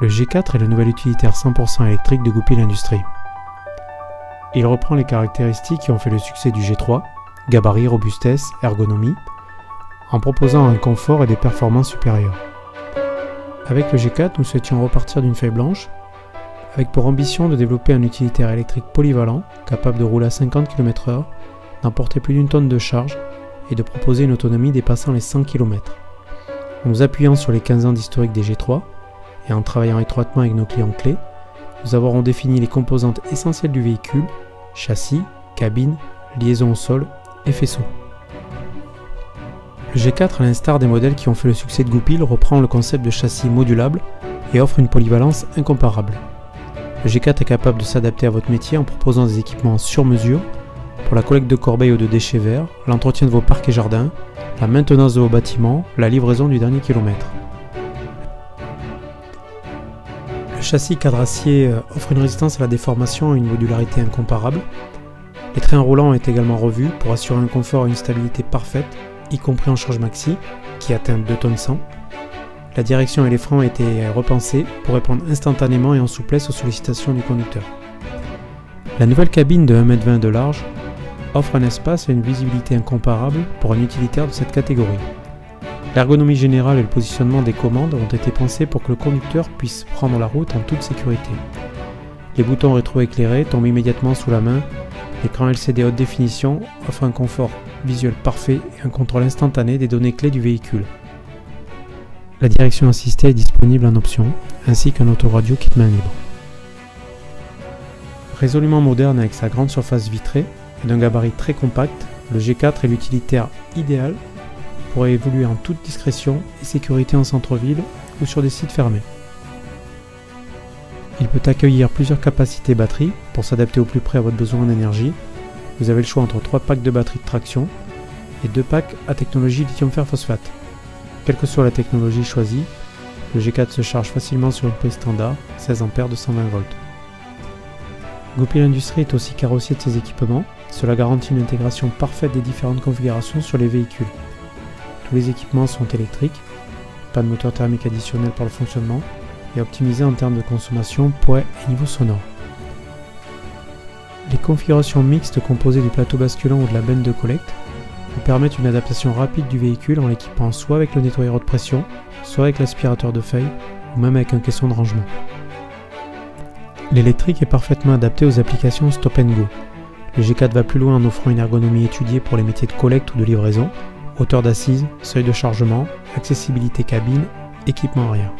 Le G4 est le nouvel utilitaire 100% électrique de Goupil Industries. Il reprend les caractéristiques qui ont fait le succès du G3, gabarit, robustesse, ergonomie, en proposant un confort et des performances supérieures. Avec le G4, nous souhaitions repartir d'une feuille blanche, avec pour ambition de développer un utilitaire électrique polyvalent, capable de rouler à 50 km/h, d'emporter plus d'une tonne de charge et de proposer une autonomie dépassant les 100 km. En nous appuyant sur les 15 ans d'historique des G3 et en travaillant étroitement avec nos clients clés, nous avons défini les composantes essentielles du véhicule, châssis, cabine, liaison au sol et faisceau. Le G4, à l'instar des modèles qui ont fait le succès de Goupil, reprend le concept de châssis modulable et offre une polyvalence incomparable. Le G4 est capable de s'adapter à votre métier en proposant des équipements sur mesure pour la collecte de corbeilles ou de déchets verts, l'entretien de vos parcs et jardins, la maintenance de vos bâtiments, la livraison du dernier kilomètre. Le châssis cadre acier offre une résistance à la déformation et une modularité incomparable. Les trains roulants ont été également revus pour assurer un confort et une stabilité parfaite, y compris en charge maxi, qui atteint 2 tonnes 100. La direction et les freins ont été repensés pour répondre instantanément et en souplesse aux sollicitations du conducteur. La nouvelle cabine de 1,20 m de large offre un espace et une visibilité incomparable pour un utilitaire de cette catégorie. L'ergonomie générale et le positionnement des commandes ont été pensés pour que le conducteur puisse prendre la route en toute sécurité. Les boutons rétroéclairés tombent immédiatement sous la main. L'écran LCD haute définition offre un confort visuel parfait et un contrôle instantané des données clés du véhicule. La direction assistée est disponible en option, ainsi qu'un autoradio kit main libre. Résolument moderne avec sa grande surface vitrée et d'un gabarit très compact, le G4 est l'utilitaire idéal pour évoluer en toute discrétion et sécurité en centre-ville ou sur des sites fermés. Il peut accueillir plusieurs capacités batterie pour s'adapter au plus près à votre besoin en énergie. Vous avez le choix entre 3 packs de batterie de traction et 2 packs à technologie lithium fer phosphate. Quelle que soit la technologie choisie, le G4 se charge facilement sur une prise standard 16 A de 120 V. Goupil Industries est aussi carrossier de ses équipements. Cela garantit une intégration parfaite des différentes configurations sur les véhicules. Tous les équipements sont électriques, pas de moteur thermique additionnel pour le fonctionnement et optimisés en termes de consommation, poids et niveau sonore. Les configurations mixtes composées du plateau basculant ou de la benne de collecte vous permettent une adaptation rapide du véhicule en l'équipant soit avec le nettoyeur haute pression, soit avec l'aspirateur de feuilles ou même avec un caisson de rangement. L'électrique est parfaitement adapté aux applications Stop & Go. Le G4 va plus loin en offrant une ergonomie étudiée pour les métiers de collecte ou de livraison, hauteur d'assise, seuil de chargement, accessibilité cabine, équipement arrière.